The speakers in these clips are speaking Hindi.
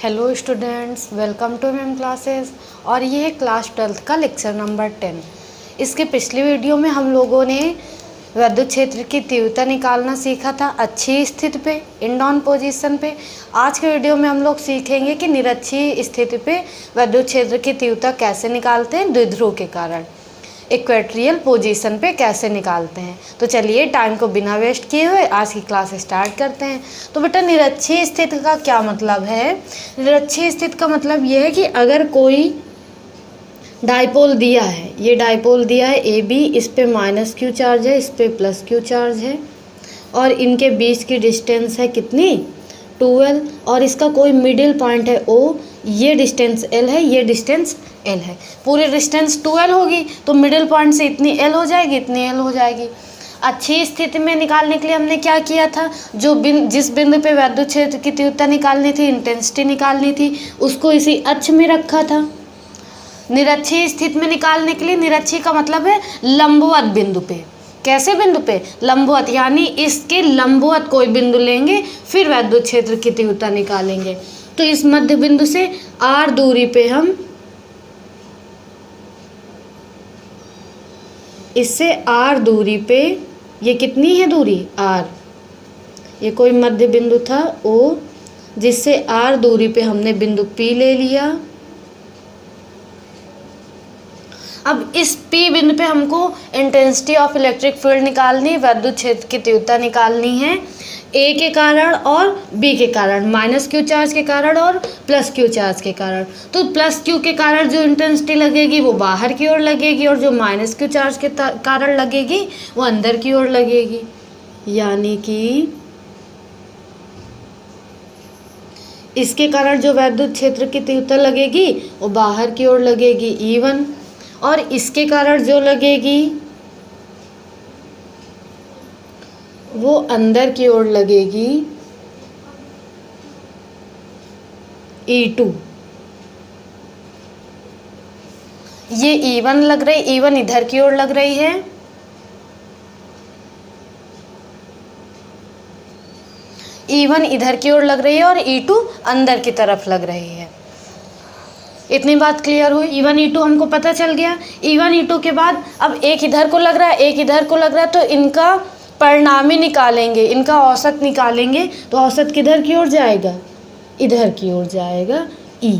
Hello students, welcome to ma'am classes. और ये है क्लास 12th का लेक्चर नंबर 10। इसके पिछले वीडियो में हम लोगों ने विद्युत क्षेत्र की तीव्रता निकालना सीखा था अच्छी स्थिति पे, इंडॉन पोजीशन पे। आज के वीडियो में हम लोग सीखेंगे कि निरक्षीय स्थिति पे विद्युत क्षेत्र की तीव्रता कैसे निकालते हैं, द्विध्रुव के कारण इक्वेटोरियल पोजीशन पे कैसे निकालते हैं। तो चलिए टाइम को बिना वेस्ट किए हुए आज की क्लास स्टार्ट करते हैं। तो बेटा, निरक्षीय स्थिति का क्या मतलब है? निरक्षीय स्थिति का मतलब ये है कि अगर कोई डाइपोल दिया है, ये डाइपोल दिया है ए बी, इस पे माइनस क्यू चार्ज है, इस पे प्लस क्यू चार्ज है, और इनके बीच की डिस्टेंस है कितनी 12, और इसका कोई मिडिल पॉइंट है ओ, ये डिस्टेंस एल है, ये डिस्टेंस एल है। पूरी डिस्टेंस 12 होगी तो मिडिल पॉइंट से इतनी एल हो जाएगी, इतनी एल हो जाएगी। अच्छी स्थिति में निकालने के लिए हमने क्या किया था, जिस बिंदु पे विद्युत क्षेत्र की तीव्रता निकालनी थी, इंटेंसिटी निकालनी थी, उसको इसी अक्ष में रखा था। निरक्षीय स्थिति में निकालने के लिए, निरक्षीय का मतलब है लंबवत बिंदु पे। कैसे बिंदु पे? लंबवत, यानी इसके लंबवत कोई बिंदु लेंगे, फिर विद्युत क्षेत्र की तीव्रता निकालेंगे। तो इस मध्य बिंदु से आर दूरी पे हम, इससे आर दूरी पे, ये कितनी है दूरी आर, ये कोई मध्य बिंदु था ओ, जिससे आर दूरी पे हमने बिंदु पी ले लिया। अब इस पी बिंदु पे हमको इंटेंसिटी ऑफ इलेक्ट्रिक फील्ड निकालनी, विद्युत क्षेत्र की तीव्रता निकालनी है ए के कारण और बी के कारण, माइनस क्यू चार्ज के कारण और प्लस क्यू चार्ज के कारण। तो प्लस क्यू के कारण जो इंटेंसिटी लगेगी वो बाहर की ओर लगेगी, और जो माइनस क्यू चार्ज के कारण लगेगी वो अंदर की ओर लगेगी। यानी कि इसके कारण जो विद्युत क्षेत्र की तीव्रता लगेगी वो बाहर की ओर लगेगी E1, और इसके कारण जो लगेगी वो अंदर की ओर लगेगी E2। ये E1 लग रही, E1 इधर की ओर लग रही है, E1 इधर की ओर लग रही है, और E2 अंदर की तरफ लग रही है। इतनी बात क्लियर हुई। E1 E2 हमको पता चल गया। E1 E2 के बाद अब एक इधर को लग रहा है, एक इधर को लग रहा है, तो इनका परिणामी निकालेंगे, इनका औसत निकालेंगे। तो औसत किधर की ओर जाएगा? इधर की ओर जाएगा E।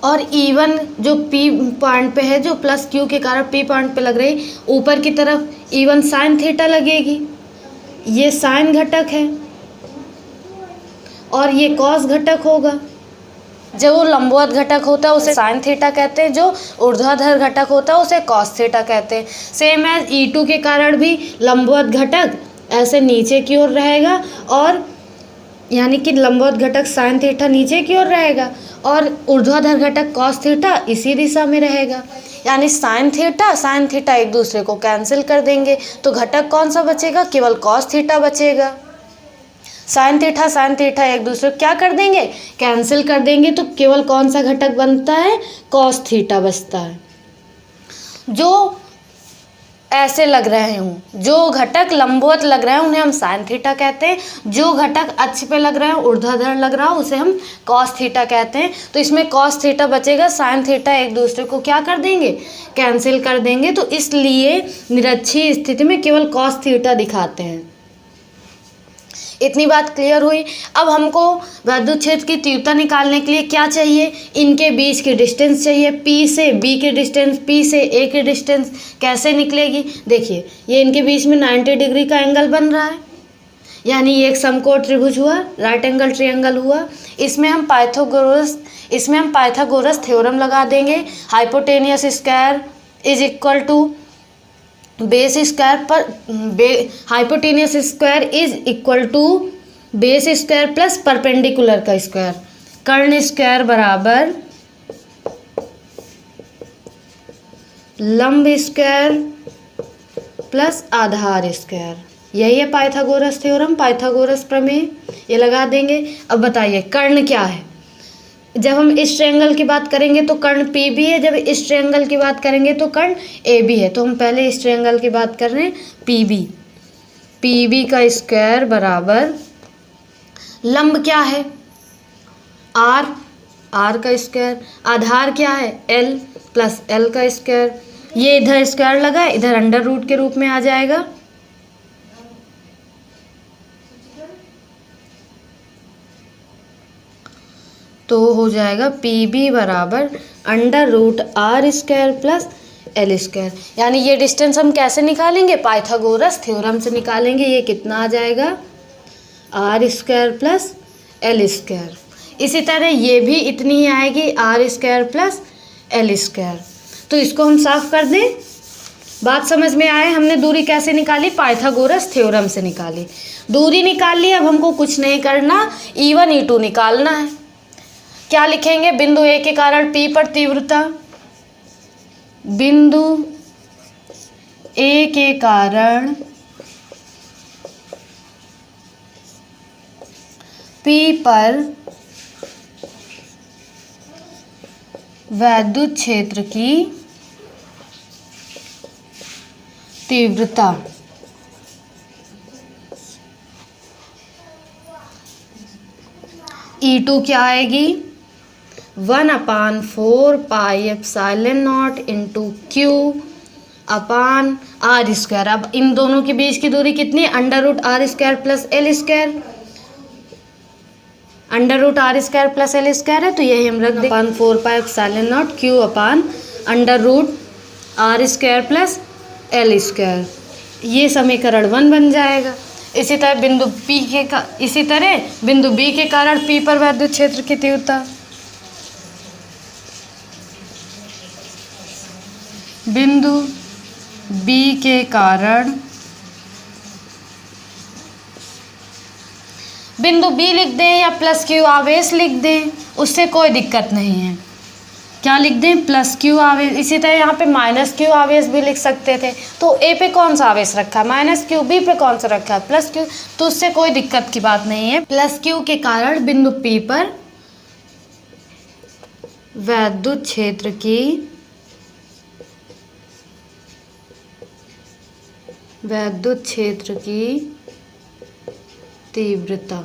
और E1 जो P पॉइंट पे है, जो प्लस Q के कारण P पॉइंट पे लग रही, ऊपर की तरफ E1 साइन थीटा लगेगी, ये साइन घटक है और ये कॉस घटक होगा। जो लंबवत घटक होता है उसे साइन थीटा कहते हैं, जो ऊर्ध्वाधर घटक होता है उसे कॉस थीटा कहते हैं। सेम एज E2 के कारण भी लंबवत घटक ऐसे नीचे की ओर रहेगा, और यानी कि लंबवत घटक साइन थीटा नीचे की ओर रहेगा, और ऊर्ध्वाधर घटक कॉस थीटा इसी दिशा में रहेगा। यानी साइन थीटा एक दूसरे को कैंसिल कर देंगे, तो घटक कौन सा बचेगा? केवल कॉस थीटा बचेगा। साइन थीटा एक दूसरे को क्या कर देंगे? कैंसिल कर देंगे, तो केवल कौन सा घटक बनता है? कॉस थीटा बचता है। जो ऐसे लग रहे हों, जो घटक लंबवत लग रहे हैं उन्हें हम साइन थीटा कहते हैं, जो घटक अक्ष पे लग रहे हैं, ऊर्ध्वाधर लग रहा हो, उसे हम कॉस थीटा कहते हैं। तो इसमें कॉस थीटा बचेगा, साइन थीटा एक दूसरे को क्या कर देंगे? कैंसिल कर देंगे। तो इसलिए निरक्षीय स्थिति में केवल कॉस थीटा दिखाते हैं। इतनी बात क्लियर हुई। अब हमको विद्युत क्षेत्र की तीव्रता निकालने के लिए क्या चाहिए? इनके बीच की डिस्टेंस चाहिए, P से B की डिस्टेंस, P से A की डिस्टेंस। कैसे निकलेगी? देखिए, ये इनके बीच में 90 डिग्री का एंगल बन रहा है, यानी ये एक समकोण त्रिभुज हुआ, राइट एंगल ट्रायंगल हुआ। इसमें हम पाइथागोरस थ्योरम लगा देंगे। Hypotenuse square is equal to base square पर hypotenuse square is equal to base square plus perpendicular का स्क्वायर। कर्ण स्क्वायर बराबर लंब स्क्वायर प्लस आधार स्क्वायर। यही है पाइथागोरस थ्योरम, पाइथागोरस प्रमेय, ये लगा देंगे। अब बताइए कर्ण क्या है? जब हम इस ट्रायंगल की बात करेंगे तो कर्ण पी भी है, जब इस ट्रायंगल की बात करेंगे तो कर्ण ए भी है। तो हम पहले इस ट्रायंगल की बात कर रहे हैं पी बी। PB का स्क्वायर बराबर लंब क्या है R, R का स्क्वायर, आधार क्या है L प्लस L का स्क्वायर। ये इधर स्क्वायर लगा, इधर अंडर रूट के रूप में आ जाएगा। तो हो जाएगा PB बराबर under root R square plus L square. यानी ये डिस्टेंस हम कैसे निकालेंगे, पाइथागोरस थ्योरम से निकालेंगे। ये कितना आ जाएगा, R square plus L square. इसी तरह ये भी इतनी ही आएगी, R square plus L square. तो इसको हम साफ कर दें। बात समझ में आए, हमने दूरी कैसे निकाली, पाइथागोरस थ्योरम से निकाली। दूरी निकाल ली, अब हमको कुछ नहीं करना, E1 E2 निकालना है। क्या लिखेंगे, बिंदु A के कारण P पर तीव्रता, बिंदु A के कारण P पर वैद्युत क्षेत्र की तीव्रता। E2 क्या आएगी, 1/4 pi epsilon not into Q upon R square. अब इन दोनों के बीच की दूरी कितनी, under root R square plus L square, under root R square plus L square है, तो यही हम रख दें 1/4 pi epsilon not Q upon under root R square plus L square. ये समीकरण 1 बन जाएगा। इसी तरह बिंदु B के कारण P पर वैद्युत क्षेत्र की तीव्रता, बिंदु B के कारण, बिंदु B लिख दें या प्लस Q आवेश लिख दें, उससे कोई दिक्कत नहीं है। क्या लिख दें, प्लस Q आवेश। इसी तरह यहाँ पे माइनस Q आवेश भी लिख सकते थे। तो A पे कौन सा आवेश रखा है, माइनस Q, B पे कौन सा रखा है, प्लस Q, तो उससे कोई दिक्कत की बात नहीं है। प्लस Q के कारण बिंदु P पर वैद्युत क्षेत्र की तीव्रता।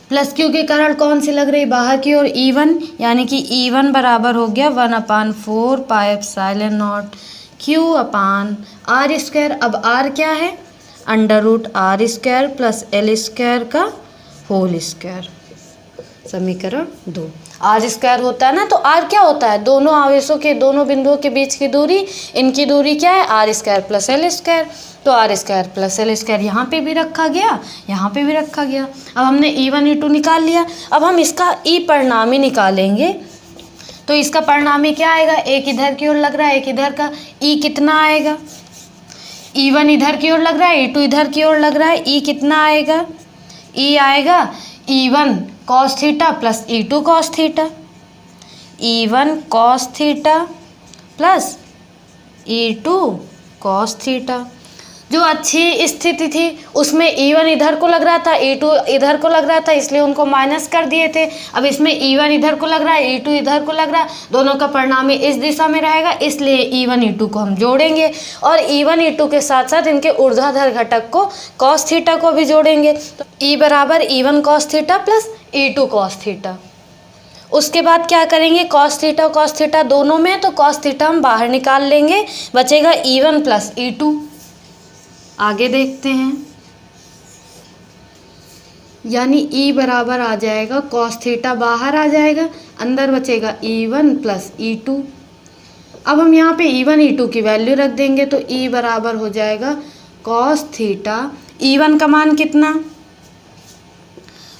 प्लस Q के कारण कौन सी लग रही, बाहर की ओर E1, यानी कि E1 बराबर हो गया 1/4 pi epsilon not Q upon R square. अब R क्या है, under root R square plus L square का होल स्क्वायर। समीकरण 2। R स्क्वायर होता है ना, तो R क्या होता है, दोनों आवेशों के, दोनों बिंदुओं के बीच की दूरी, इनकी दूरी क्या है, R square plus L square. तो R square plus L square यहाँ पे भी रखा गया, यहाँ पे भी रखा गया। अब हमने E1 E2 निकाल लिया, अब हम इसका E परिणामी निकालेंगे। तो इसका परिणामी क्या आएगा, एक इधर की ओर लग रहा है, एक इधर का, E कितना आएगा, E1 इधर की ओर लग रहा है, E2 इधर की ओर लग रहा है, E कितना आएगा, E आएगा E1 cos theta plus E2 cos theta, E1 cos theta plus E2 cos theta. जो अच्छी स्थिति थी उसमें E1 इधर को लग रहा था, E2 इधर को लग रहा था, इसलिए उनको माइनस कर दिए थे। अब इसमें E1 इधर को लग रहा है, E2 इधर को लग रहा है, दोनों का परिणामी इस दिशा में रहेगा, इसलिए E1 E2 को हम जोड़ेंगे और E1 E2 के साथ साथ इनके ऊर्ध्वाधर घटक को कॉस थीटा को भी जोड़ेंगे। तो E बराबर E1 cos theta plus E2 cos theta. उसके बाद क्या करेंगे, कॉस थीटा दोनों में, तो कॉस थीटा हम बाहर निकाल लेंगे, बचेगा E1 प्लस E2। आगे देखते हैं, यानी E बराबर आ जाएगा, कॉस थीटा बाहर आ जाएगा, अंदर बचेगा E1 प्लस E2। अब हम यहाँ पे E1 E2 की वैल्यू रख देंगे, तो E बराबर हो जाएगा कॉस थीटा। E1 का मान कितना,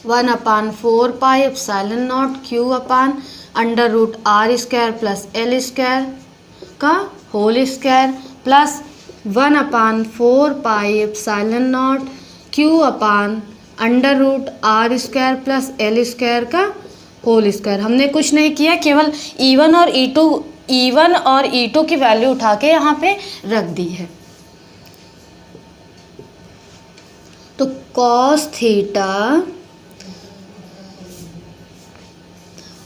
1/4 pi epsilon not Q upon under root R square plus L square का whole square plus 1/4 pi epsilon not Q upon under root R square plus L square का होल स्क्वायर। हमने कुछ नहीं किया, केवल E1 और E2 की वैल्यू उठा के यहाँ पे रख दी है। तो कॉस थीटा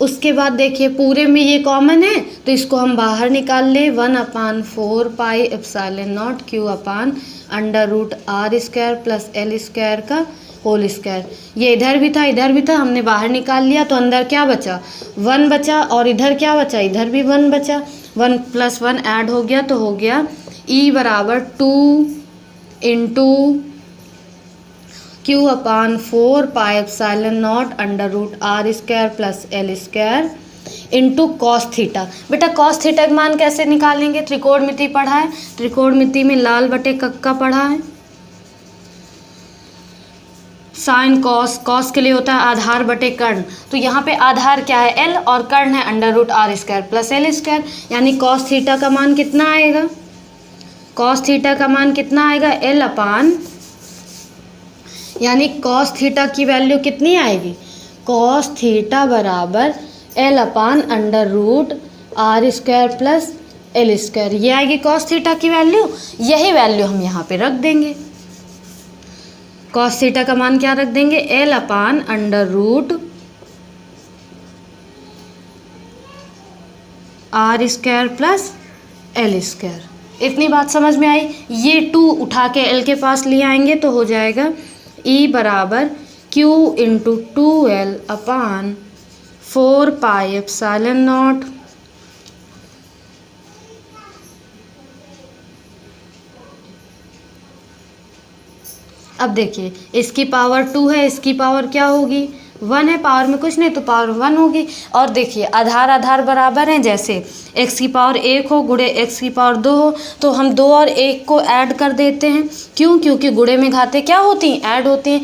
उसके बाद देखिए पूरे में ये कॉमन है तो इसको हम बाहर निकाल लें। 1/4 pi epsilon not Q upon under root R square plus L square का होल स्क्वायर। ये इधर भी था इधर भी था, हमने बाहर निकाल लिया तो अंदर क्या बचा 1 बचा, और इधर क्या बचा इधर भी 1 बचा। 1 + 1 ऐड हो गया तो हो गया E बराबर 2 into Q upon 4 pi epsilon not under root R square plus L square into cos theta. बेटा कॉस थीटा का मान कैसे निकालेंगे, त्रिकोणमिति पढ़ा है, त्रिकोणमिति में लाल बटे कक्का पढ़ा है। साइन कॉस, कॉस के लिए होता है आधार बटे कर्ण, तो यहाँ पे आधार क्या है एल और कर्ण है under root R square plus L square, यानी कॉस थीटा का मान कितना आएगा, कॉस थीटा का मान कितना आएगा एल अपान, यानी कॉस थीटा की वैल्यू कितनी आएगी, कॉस थीटा बराबर L upon under root R square plus L square, ये आएगी कॉस थीटा की वैल्यू। यही वैल्यू हम यहाँ पे रख देंगे, कॉस थीटा का मान क्या रख देंगे L upon under root R square plus L square. इतनी बात समझ में आई। ये 2 उठा के एल के पास ले आएंगे तो हो जाएगा E बराबर Q into 2L upon 4 pi epsilon not अब देखिए इसकी पावर 2 है, इसकी पावर क्या होगी 1 है, पावर में कुछ नहीं तो पावर 1 होगी। और देखिए आधार आधार बराबर हैं, जैसे x की पावर 1 हो गुणे x की पावर 2 हो तो हम 2 और 1 को ऐड कर देते हैं। क्यों, क्योंकि गुणे में घाते क्या होती हैं ऐड होती हैं,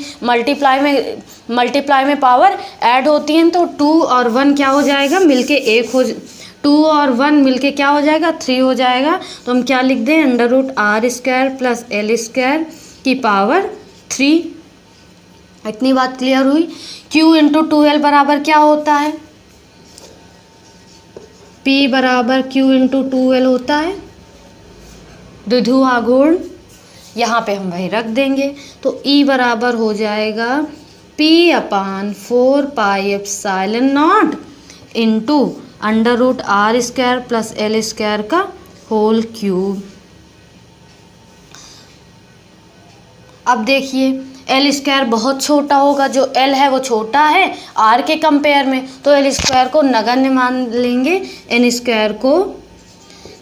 मल्टीप्लाई में पावर ऐड होती हैं, तो 2 और 1 क्या हो जाएगा मिलके 1 हो, 2 और 1 मिलके क्या हो जाएगा 3 हो जाएगा। तो हम क्या लिख दें under root R square plus L square की पावर 3। इतनी बात क्लियर हुई। Q इंटू 2L बराबर क्या होता है, P बराबर Q इंटू 2L होता है द्विध्रुव गुण, यहाँ पे हम वही रख देंगे तो E बराबर हो जाएगा P upon 4 pi epsilon not into under root R square plus L square का होल क्यूब। अब देखिए एल स्क्वायर बहुत छोटा होगा, जो एल है वो छोटा है आर के कंपेयर में, तो एल स्क्वायर को नगण्य मान लेंगे। एन स्क्वायर को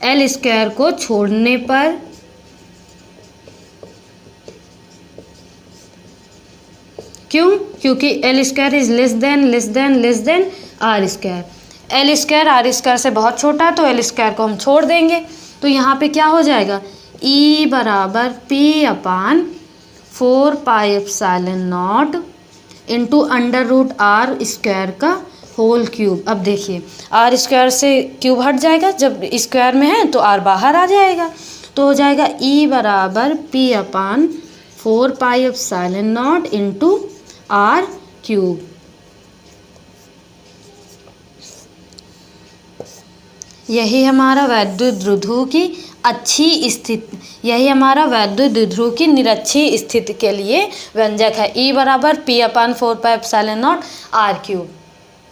एल स्क्वायर को छोड़ने पर क्यों, क्योंकि L square is less than R square. L square R square से बहुत छोटा है तो एल स्क्वायर को हम छोड़ देंगे, तो यहाँ पे क्या हो जाएगा E बराबर P upon 4 pi epsilon not into under root R square का होल क्यूब। अब देखिए आर स्क्वायर से क्यूब हट जाएगा, जब स्क्वायर में है तो आर बाहर आ जाएगा, तो हो जाएगा E बराबर P upon 4 pi epsilon not into R cube. यही हमारा वैद्युत द्विध्रुव की अच्छी स्थिति, यही हमारा वैद्युत द्विध्रुव की निरक्षीय स्थिति के लिए व्यंजक है। E बराबर P upon 4 pi epsilon not R cube.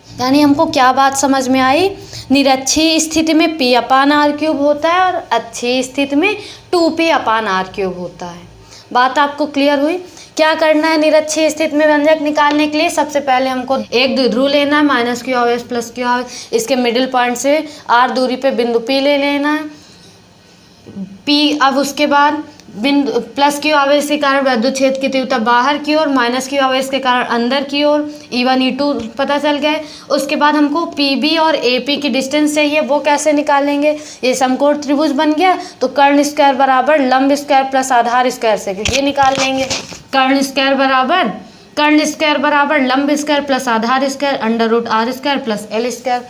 यानी हमको क्या बात समझ में आई, निरक्षीय स्थिति में P अपान आर क्यूब होता है और अच्छी स्थिति में 2P अपान आर क्यूब होता है। बात आपको क्लियर हुई। क्या करना है निरक्षीय स्थिति में व्यंजक निकालने के लिए, सबसे पहले हमको एक द्विध्रुव लेना है माइनस क्यू आवेश प्लस क्यू आवेश, इसके मिडिल पॉइंट से आर दूरी पे बिंदु P ले लेना है P। अब उसके बाद बिंदु प्लस क्यू आवेश के कारण वैद्युत क्षेत्र की तीव्रता बाहर की ओर, माइनस क्यू आवेश के कारण अंदर की ओर, E1 E2 पता चल गए। उसके बाद हमको PB और AP की डिस्टेंस चाहिए, वो कैसे निकालेंगे, ये समकोण त्रिभुज बन गया तो कर्ण स्क्वायर बराबर लंब स्क्वायर प्लस आधार स्क्वायर से ये निकाल लेंगे। कर्ण स्क्वायर बराबर लंब स्क्वायर प्लस आधार square under root R square plus L square,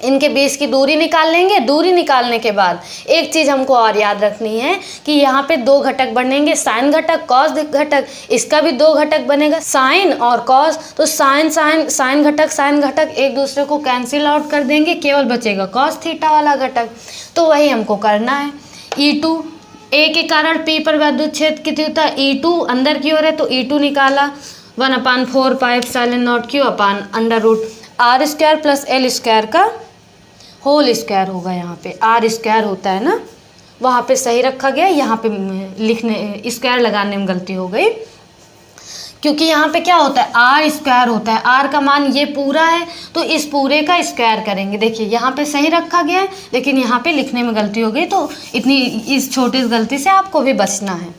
इनके बीच की दूरी निकाल लेंगे। दूरी निकालने के बाद एक चीज़ हमको और याद रखनी है कि यहाँ पे 2 घटक बनेंगे, साइन घटक कॉस घटक, इसका भी 2 घटक बनेगा साइन और कॉस, तो साइन घटक एक दूसरे को कैंसिल आउट कर देंगे, केवल बचेगा कॉस थीटा वाला घटक, तो वही हमको करना है। E2 A के कारण P पर वैद्युत क्षेत्र की तीव्रता E2 अंदर की ओर है तो E2 निकाला 1/4 pi epsilon not Q upon under root R square plus L square का होल स्क्वायर होगा। यहाँ पे आर स्क्वायर होता है ना, वहाँ पे सही रखा गया, यहाँ पे लिखने स्क्वायर लगाने में गलती हो गई, क्योंकि यहाँ पे क्या होता है आर स्क्वायर होता है। आर का मान ये पूरा है तो इस पूरे का स्क्वायर करेंगे। देखिए यहाँ पे सही रखा गया है, लेकिन यहाँ पे लिखने में गलती हो गई, तो इतनी इस छोटी गलती से आपको भी बचना है।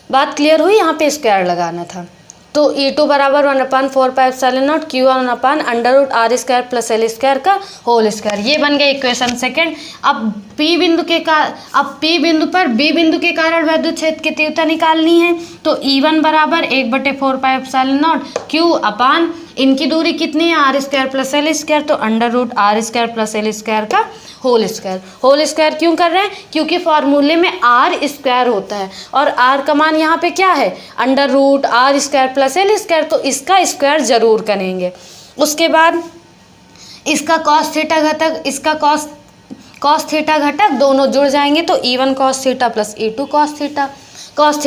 बात क्लियर हुई? यहाँ पे स्क्वायर लगाना था। तो E2 बराबर 1/4πε0 Q1/√r square plus L square का होल स्क्वायर। ये बन गया इक्वेशन सेकेंड। अब P बिंदु पर B बिंदु के कारण विद्युत क्षेत्र की तीव्रता निकालनी है। तो E1 बराबर 1/4πε0 Q इनकी दूरी कितनी है r square plus L square, तो √r square plus L square का होल स्क्वायर। होल स्क्वायर क्यों कर रहे हैं? क्योंकि फॉर्मूले में r स्क्वायर होता है और r का मान यहाँ पे क्या है √r square plus L square, तो इसका स्क्वायर जरूर करेंगे। उसके बाद इसका कॉस थीटा घटक, इसका कॉस थीटा घटक दोनों जुड़ जाएंगे, तो E1 cos theta plus E2 cos theta. Cos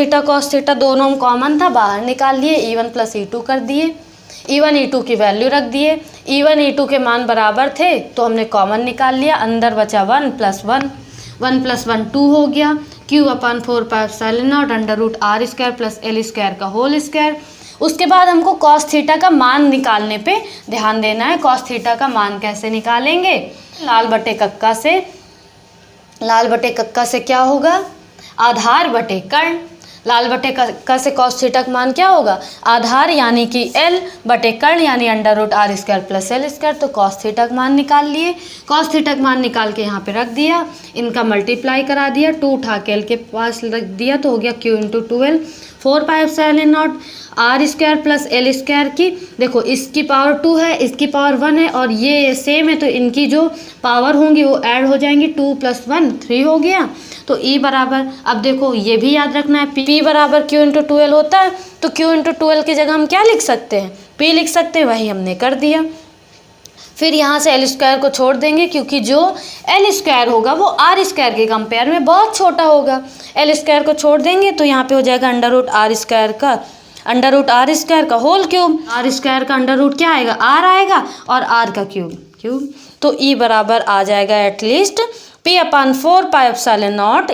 theta दोनों में कॉमन था, बाहर निकाल लिए, E1 प्लस E2 कर दिए। E1 E2 की वैल्यू रख दिए। E1 E2 के मान बराबर थे तो हमने कॉमन निकाल लिया, अंदर बचा 1 + 1, 1 + 1 2 हो गया। Q/4πε0 √r square plus L square का होल स्क्वायर। उसके बाद हमको कॉस थीटा का मान निकालने पे ध्यान देना है। कॉस थीटा का मान कैसे निकालेंगे? लाल बटे कक्का से क्या होगा? आधार बटे कर्ण। लाल बटे कक्का से कॉस थीटा का मान क्या होगा? आधार यानी कि L बटे कर्ण यानी √r square plus L square. तो कॉस थीटा का मान निकाल लिए। कॉस थीटा का मान निकाल के यहाँ पे रख दिया, इनका मल्टीप्लाई करा दिया, 2 उठा के L के पास रख दिया, तो हो गया Q × 12 4πε0 r square plus L square की। देखो इसकी पावर 2 है, इसकी पावर 1 है और ये सेम है, तो इनकी जो पावर होंगी वो ऐड हो जाएंगी। 2 + 1 3 हो गया। तो E बराबर, अब देखो ये भी याद रखना है, P बराबर Q × 12 होता है, तो Q × 12 की जगह हम क्या लिख सकते हैं? P लिख सकते हैं, वही हमने कर दिया। फिर यहाँ से एल स्क्वायर को छोड़ देंगे, क्योंकि जो एल स्क्वायर होगा वो आर स्क्वायर के कंपेयर में बहुत छोटा होगा। एल स्क्वायर को छोड़ देंगे तो यहाँ पे हो जाएगा √r स्क्वायर का होल क्यूब। आर स्क्वायर का अंडर क्या आएगा? आर आएगा, और आर का क्यूब। तो E बराबर आ जाएगा एटलीस्ट P/4πε0 ×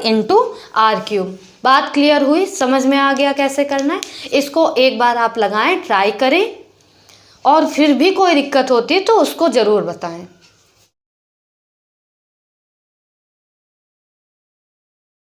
r³। बात क्लियर हुई? समझ में आ गया कैसे करना है? इसको एक बार आप लगाएं, ट्राई करें, और फिर भी कोई दिक्कत होती है तो उसको ज़रूर बताएं।